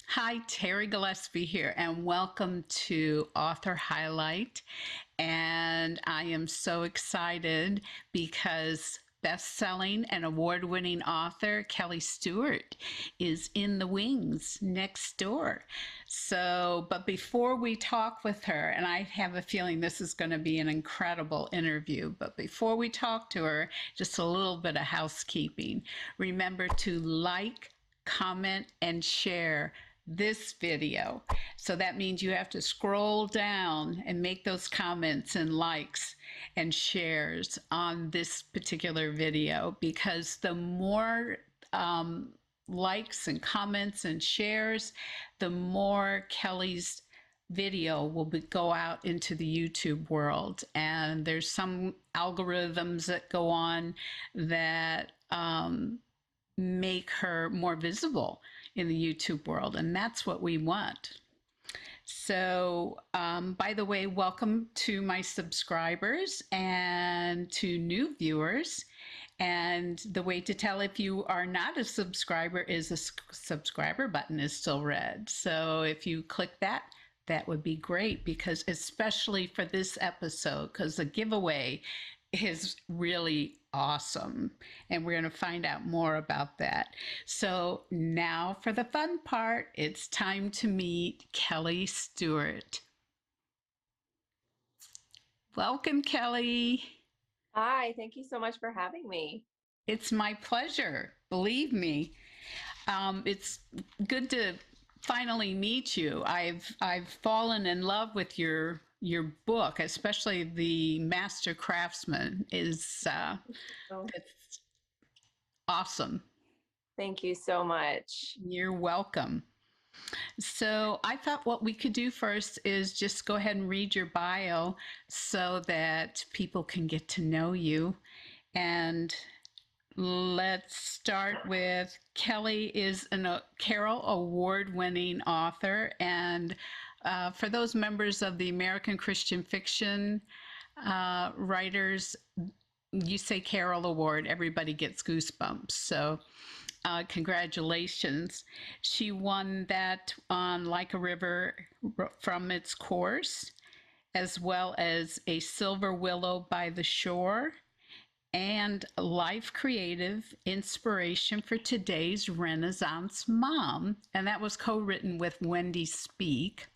Hi, Terri Gillespie here, and welcome to Author Highlight. And I am so excited because best-selling and award-winning author Kelli Stuart is in the wings next door. But before we talk with her, and I have a feeling this is going to be an incredible interview, but before we talk to her, just a little bit of housekeeping. Remember to like, comment, and share this video. So that means you have to scroll down and make those comments and likes and shares on this particular video, because the more likes and comments and shares, the more Kelli's video will go out into the YouTube world. And there's some algorithms that go on that make her more visible in the YouTube world, and that's what we want. So, by the way, welcome to my subscribers and to new viewers. And the way to tell if you are not a subscriber is the subscriber button is still red. So if you click that, that would be great, because especially for this episode, because the giveaway is really awesome, and we're going to find out more about that. So now for the fun part, it's time to meet Kelli Stuart. Welcome, Kelli. Hi, thank you so much for having me. It's my pleasure, believe me. It's good to finally meet you. I've fallen in love with your book, especially the Master Craftsman. It's awesome. Thank you so much. You're welcome. So I thought what we could do first is just go ahead and read your bio so that people can get to know you. And let's start with Kelli is a Carol Award-winning author. And for those members of the American Christian Fiction writers, you say Carol Award, everybody gets goosebumps. So congratulations. She won that on Like a River from Its Course, as well as A Silver Willow by the Shore, and Life Creative Inspiration for Today's Renaissance Mom. And that was co-written with Wendy Speak.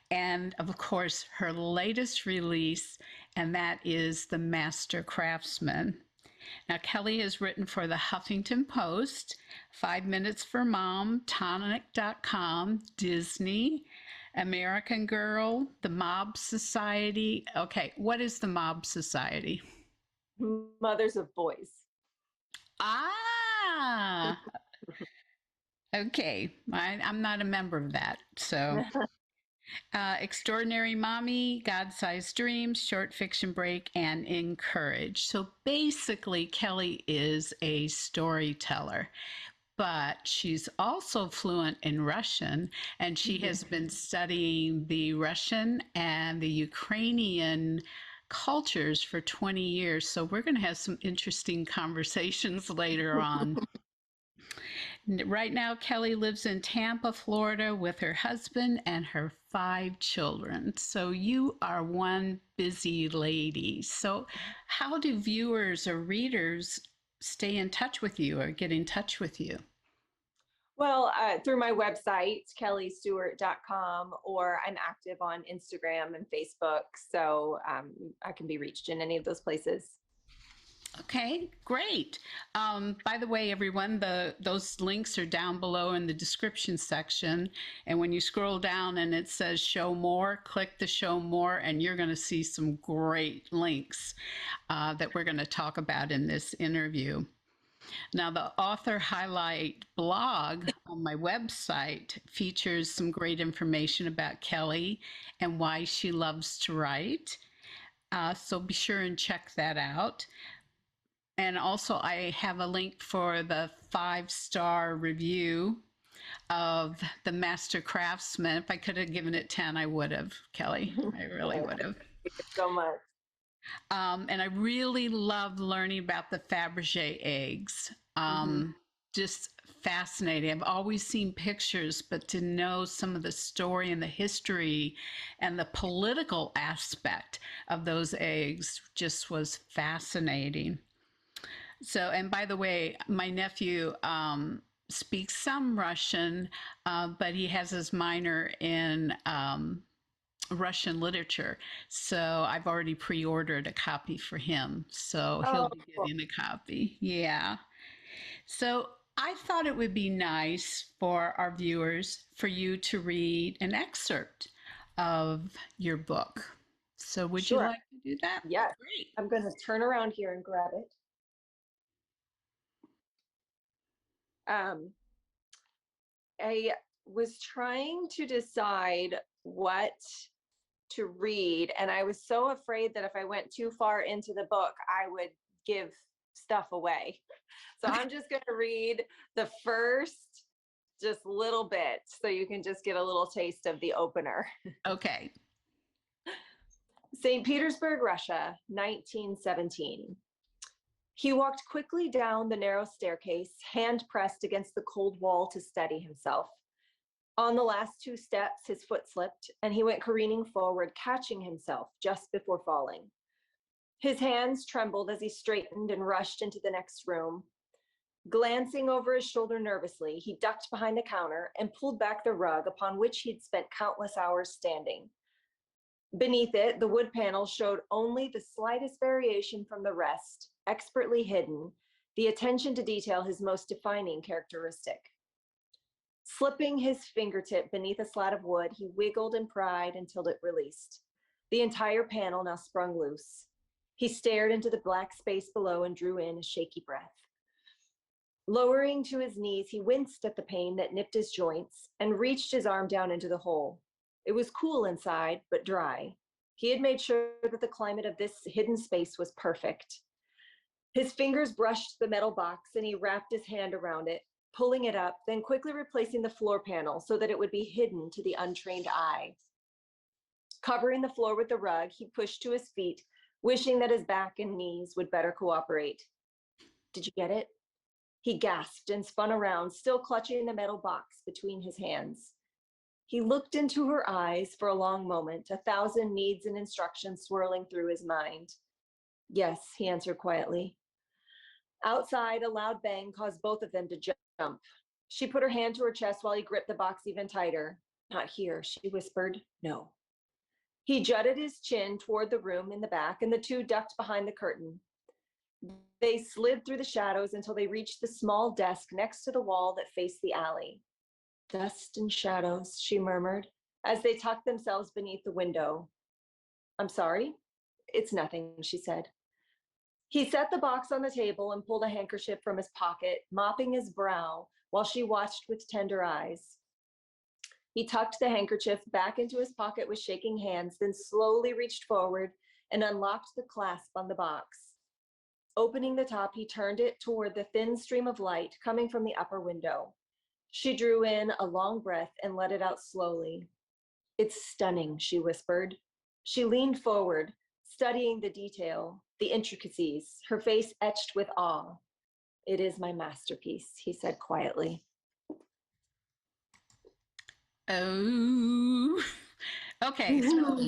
And of course, her latest release, and that is The Master Craftsman. Now, Kelli has written for the Huffington Post, 5 Minutes for Mom, Tonic.com, Disney, American Girl, the Mob Society. Okay, what is the Mob Society? Mothers of Boys. Ah, okay. I'm not a member of that, so. Extraordinary Mommy, God-Sized Dreams, Short Fiction Break, and Encourage. So basically, Kelli is a storyteller, but she's also fluent in Russian, and she has been studying the Russian and the Ukrainian cultures for 20 years. So we're going to have some interesting conversations later on. Right now, Kelli lives in Tampa, Florida with her husband and her 5 children. So you are one busy lady. So how do viewers or readers stay in touch with you or get in touch with you? Well, through my website, kellistewart.com, or I'm active on Instagram and Facebook. So I can be reached in any of those places. Okay, great. By the way, everyone, those links are down below in the description section. And when you scroll down and it says show more, click the show more, and you're going to see some great links that we're going to talk about in this interview. Now, the author highlight blog on my website features some great information about Kelli and why she loves to write. So be sure and check that out. And also I have a link for the 5-star review of the Master Craftsman. If I could have given it 10, I would have, Kelly. I really Yeah, would have. so much. And I really love learning about the Fabergé eggs. Hmm. Just fascinating. I've always seen pictures, but to know some of the story and the history and the political aspect of those eggs just was fascinating. So, and by the way, my nephew speaks some Russian, but he has his minor in Russian literature. So I've already pre ordered a copy for him. So he'll Oh, be cool. getting a copy. Yeah. So I thought it would be nice for our viewers for you to read an excerpt of your book. So would you Sure. like to do that? Yes. Great. I'm going to turn around here and grab it. Um, I was trying to decide what to read, and I was so afraid that if I went too far into the book, I would give stuff away. So Okay. I'm just going to read the first just little bit so you can just get a little taste of the opener. Okay. St. Petersburg, Russia, 1917. He walked quickly down the narrow staircase, hand pressed against the cold wall to steady himself. On the last two steps, his foot slipped, and he went careening forward, catching himself just before falling. His hands trembled as he straightened and rushed into the next room. Glancing over his shoulder nervously, he ducked behind the counter and pulled back the rug upon which he'd spent countless hours standing. Beneath it, the wood panel showed only the slightest variation from the rest, expertly hidden, the attention to detail his most defining characteristic. Slipping his fingertip beneath a slat of wood, he wiggled and pried until it released. The entire panel now sprung loose. He stared into the black space below and drew in a shaky breath. Lowering to his knees, he winced at the pain that nipped his joints and reached his arm down into the hole. It was cool inside, but dry. He had made sure that the climate of this hidden space was perfect. His fingers brushed the metal box and he wrapped his hand around it, pulling it up, then quickly replacing the floor panel so that it would be hidden to the untrained eye. Covering the floor with the rug, he pushed to his feet, wishing that his back and knees would better cooperate. Did you get it? He gasped and spun around, still clutching the metal box between his hands. He looked into her eyes for a long moment, a thousand needs and instructions swirling through his mind. Yes, he answered quietly. Outside, a loud bang caused both of them to jump. She put her hand to her chest while he gripped the box even tighter. Not here, she whispered. No. He jutted his chin toward the room in the back, and the two ducked behind the curtain. They slid through the shadows until they reached the small desk next to the wall that faced the alley. Dust and shadows, she murmured, as they tucked themselves beneath the window. I'm sorry? It's nothing, she said. He set the box on the table and pulled a handkerchief from his pocket, mopping his brow while she watched with tender eyes. He tucked the handkerchief back into his pocket with shaking hands, then slowly reached forward and unlocked the clasp on the box. Opening the top, he turned it toward the thin stream of light coming from the upper window. She drew in a long breath and let it out slowly. It's stunning, she whispered. She leaned forward, studying the detail, the intricacies, her face etched with awe. It is my masterpiece, he said quietly. Oh. Okay. So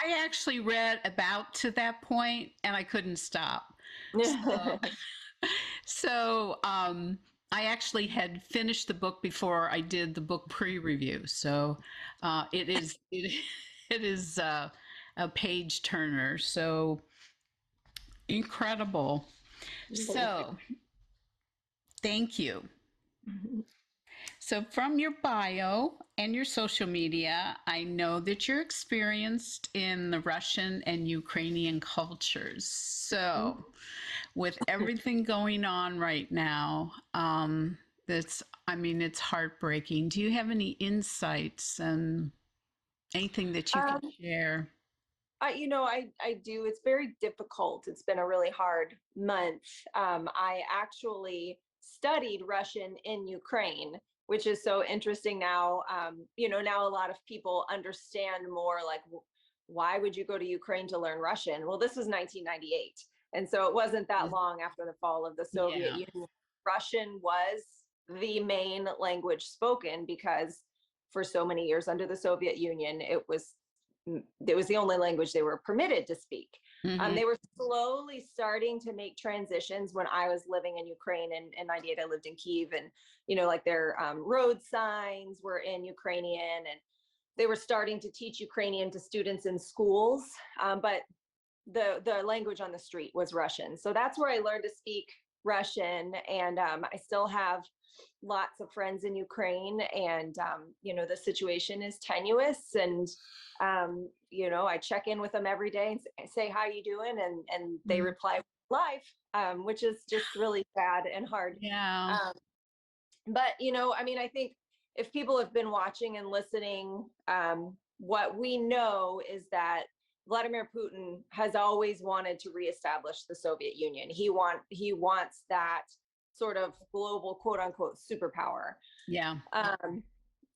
I actually read about to that point and I couldn't stop. So so I actually had finished the book before I did the book pre-review. So it is a page turner. So incredible. So thank you. So, from your bio and your social media, I know that you're experienced in the Russian and Ukrainian cultures. So, with everything going on right now, I mean, it's heartbreaking. Do you have any insights and anything that you can um, share? I do. It's very difficult. It's been a really hard month. I actually studied Russian in Ukraine. which is so interesting now. Now a lot of people understand more, like, why would you go to Ukraine to learn Russian? Well, this was 1998. And so it wasn't that long after the fall of the Soviet Yeah. Union. Russian was the main language spoken because for so many years under the Soviet Union, it was the only language they were permitted to speak. Hmm. They were slowly starting to make transitions when I was living in Ukraine in 98. I lived in Kyiv, and, like their road signs were in Ukrainian, and they were starting to teach Ukrainian to students in schools. But the language on the street was Russian. So that's where I learned to speak Russian. And I still have lots of friends in Ukraine, and the situation is tenuous. And I check in with them every day and say, "How you doing?" And they reply, "Life," which is just really sad and hard. Yeah. Um, but I think if people have been watching and listening, what we know is that Vladimir Putin has always wanted to reestablish the Soviet Union. He wants that sort of global, quote unquote, superpower. Yeah.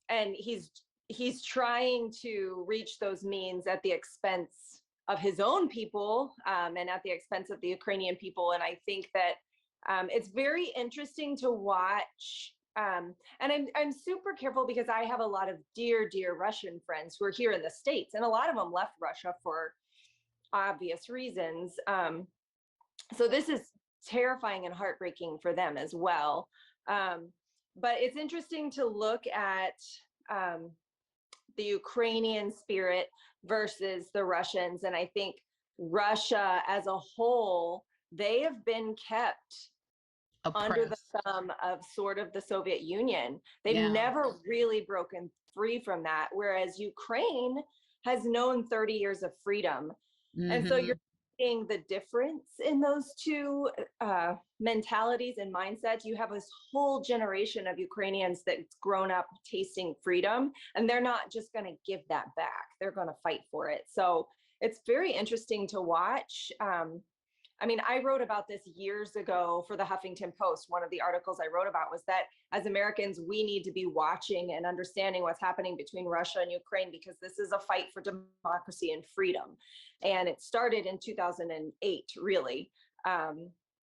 And he's trying to reach those means at the expense of his own people, and at the expense of the Ukrainian people. And I think that it's very interesting to watch. And I'm super careful because I have a lot of dear Russian friends who are here in the States, and a lot of them left Russia for obvious reasons. So this is terrifying and heartbreaking for them as well. But it's interesting to look at the Ukrainian spirit versus the Russians. And I think Russia as a whole, they have been kept under the Oppressed. thumb of sort of the Soviet Union. They've Yeah. never really broken free from that, whereas Ukraine has known 30 years of freedom. And so Hmm. you're seeing the difference in those two mentalities and mindsets. You have this whole generation of Ukrainians that's grown up tasting freedom, and they're not just going to give that back. They're going to fight for it. So it's very interesting to watch. I wrote about this years ago for the Huffington Post. One of the articles I wrote about was that as Americans, we need to be watching and understanding what's happening between Russia and Ukraine, because this is a fight for democracy and freedom. And it started in 2008, really.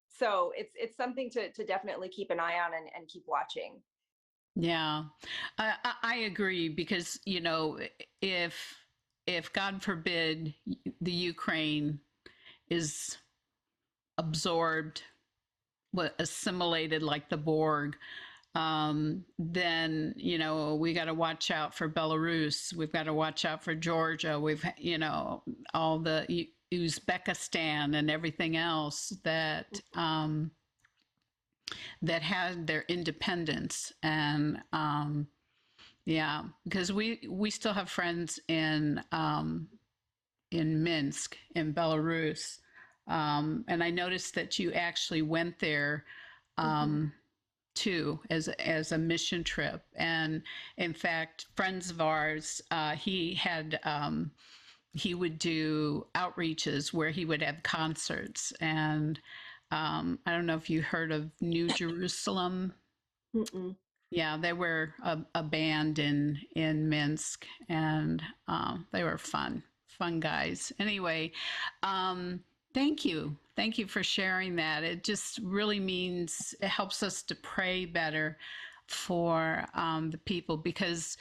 So it's something to definitely keep an eye on and keep watching. Yeah. I agree because, if God forbid the Ukraine is absorbed, assimilated like the Borg, then we got to watch out for Belarus. We've got to watch out for Georgia. We've all the Uzbekistan and everything else that that had their independence. And yeah, because we still have friends in Minsk in Belarus. And I noticed that you actually went there too as a mission trip. And in fact, friends of ours, he would do outreaches where he would have concerts. And I don't know if you heard of New Jerusalem. Mm-mm. Yeah, they were a band in Minsk, and they were fun guys. Anyway, thank you for sharing that. It just really means it helps us to pray better for the people, because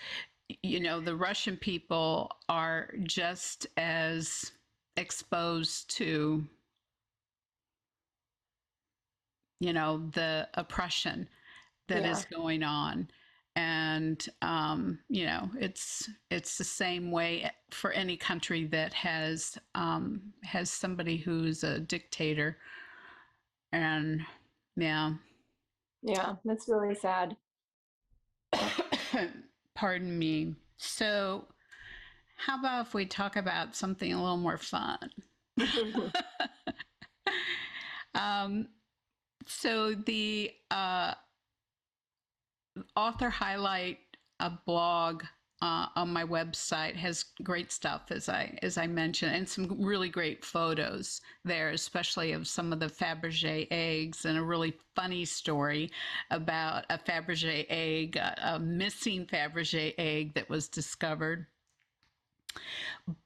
the Russian people are just as exposed to the oppression that Yeah. is going on. And it's the same way for any country that has somebody who's a dictator. And yeah. Yeah. That's really sad. Pardon me. So how about if we talk about something a little more fun? um, so the author highlight, a blog on my website has great stuff, as I mentioned, and some really great photos there, especially of some of the Fabergé eggs, and a really funny story about a Fabergé egg, a missing Fabergé egg that was discovered.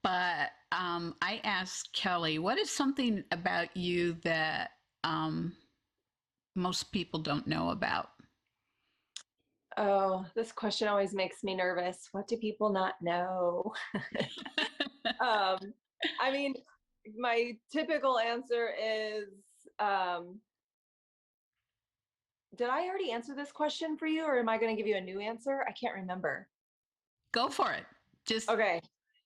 But I asked Kelli, what is something about you that most people don't know about? Oh, this question always makes me nervous. What do people not know? Um, I mean, my typical answer is, um, did I already answer this question for you, or am I going to give you a new answer? I can't remember. Go for it. Just Okay,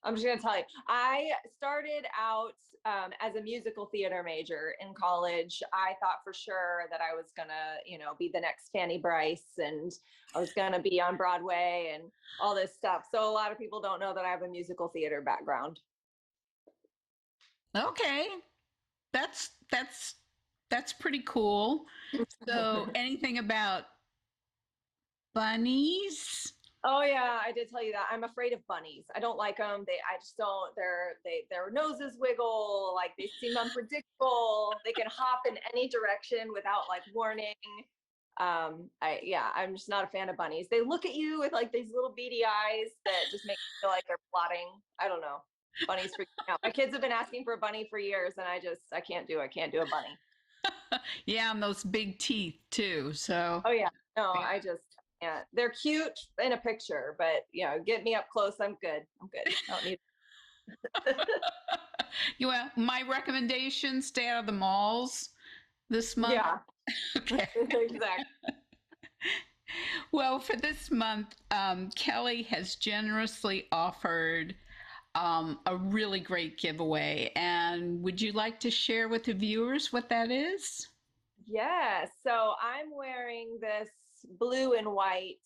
I'm just going to tell you. I started out as a musical theater major in college. I thought for sure that I was going to, be the next Fanny Bryce, and I was going to be on Broadway and all this stuff. So a lot of people don't know that I have a musical theater background. okay. That's pretty cool. So, anything about bunnies? Oh yeah, I did tell you that. I'm afraid of bunnies. I don't like them. I just don't. Their noses wiggle. Like they seem unpredictable. They can hop in any direction without like warning. I'm just not a fan of bunnies. They look at you with like these little beady eyes that just make me feel like they're plotting. I don't know. Bunnies freak me out. My kids have been asking for a bunny for years, and I can't do. I can't do a bunny. Yeah, and those big teeth too. So, Oh yeah, no, yeah. I just can't. They're cute in a picture, but get me up close. I'm good. I'm good. I don't need. Well, my recommendation: stay out of the malls this month. Yeah, Okay. exactly. Well, for this month, Kelli has generously offered a really great giveaway. And would you like to share with the viewers what that is? Yeah, so I'm wearing this blue and white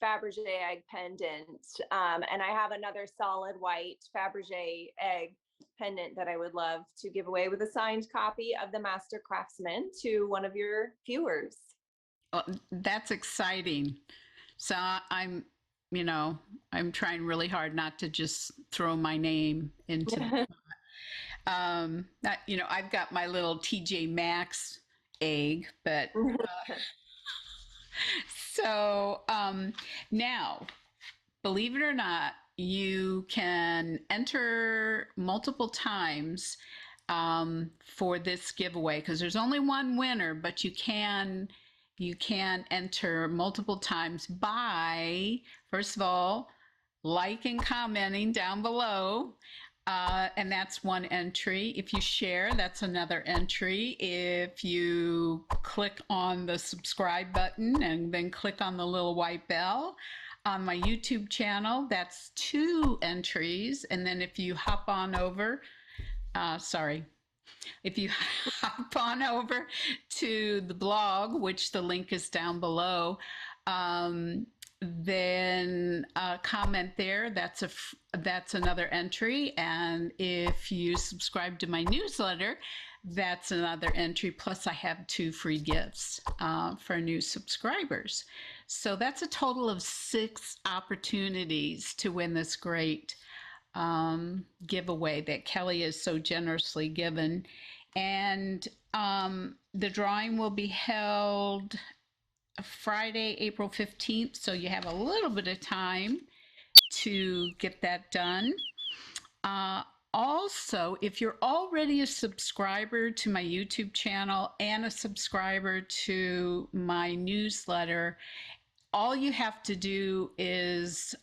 Fabergé egg pendant, and I have another solid white Fabergé egg pendant that I would love to give away with a signed copy of the Master Craftsman to one of your viewers. Oh, that's exciting. So you know, I'm trying really hard not to just throw my name into I've got my little TJ Maxx egg, but so now, believe it or not, you can enter multiple times for this giveaway because there's only one winner, but you can enter multiple times by, first of all, like and commenting down below. And that's one entry. If you share, that's another entry. If you click on the subscribe button and then click on the little white bell on my YouTube channel, that's two entries. And then if you hop on over, sorry, if you hop on over to the blog, which the link is down below, then comment there. That's another entry. And if you subscribe to my newsletter, that's another entry. Plus, I have two free gifts for new subscribers. So that's a total of 6 opportunities to win this great giveaway that Kelli has so generously given. And the drawing will be held Friday, April 15th. So you have a little bit of time to get that done. Also, if you're already a subscriber to my YouTube channel and a subscriber to my newsletter, all you have to do is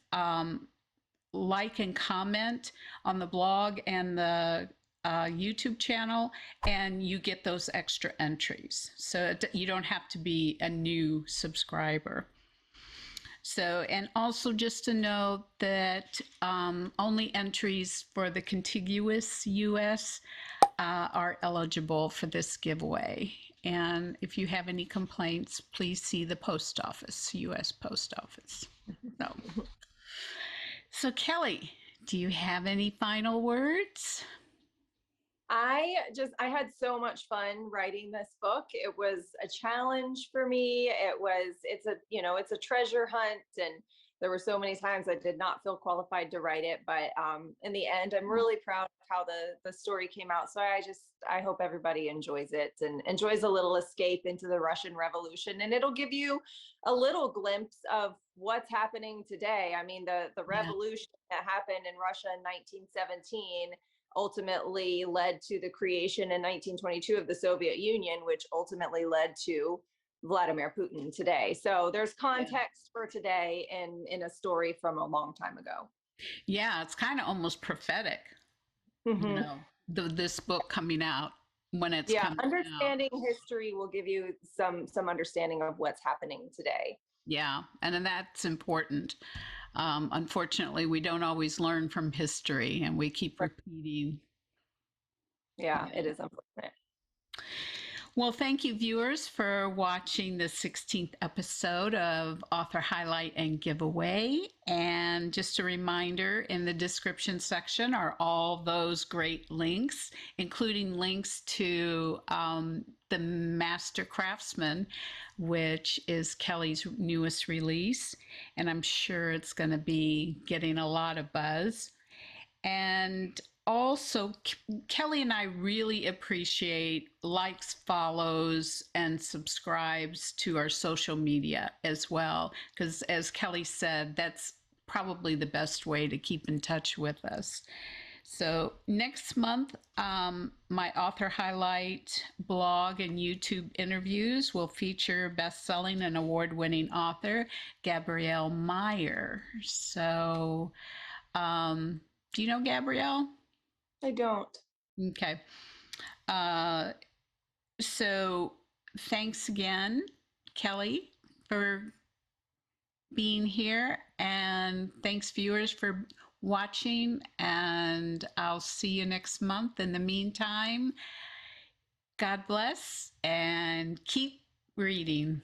like and comment on the blog and the YouTube channel, and you get those extra entries. So you don't have to be a new subscriber. So, and also just to note that only entries for the contiguous US are eligible for this giveaway. And if you have any complaints, please see the post office, US Post Office. So Kelli, do you have any final words? I had so much fun writing this book. It was a challenge for me. It's a treasure hunt, and There were so many times I did not feel qualified to write it, but in the end, I'm really proud of how the story came out. So I hope everybody enjoys it and enjoys a little escape into the Russian Revolution, and it'll give you a little glimpse of what's happening today. I mean, the Yeah. revolution that happened in Russia in 1917 ultimately led to the creation in 1922 of the Soviet Union, which ultimately led to Vladimir Putin today. So there's Yeah. context for today in a story from a long time ago. Yeah, it's kind of almost prophetic, Mm-hmm. this book coming out when it's Yeah, coming out. understanding history will give you some understanding of what's happening today. Yeah, and then that's important. Unfortunately, we don't always learn from history, and we keep repeating. Yeah, it Yeah. is unfortunate. Well, thank you, viewers, for watching the 16th episode of Author Highlight and Giveaway. And just a reminder, in the description section are all those great links, including links to the Master Craftsman, which is Kelli's newest release. And I'm sure it's going to be getting a lot of buzz. And also, Kelli and I really appreciate likes, follows, and subscribes to our social media as well. Because, as Kelli said, that's probably the best way to keep in touch with us. So, next month, my author highlight blog and YouTube interviews will feature best-selling and award-winning author Gabrielle Meyer. So, um, do you know Gabrielle? I don't. Okay. Uh, so thanks again, Kelli, for being here. And thanks, viewers, for watching. And I'll see you next month. In the meantime, God bless and keep reading.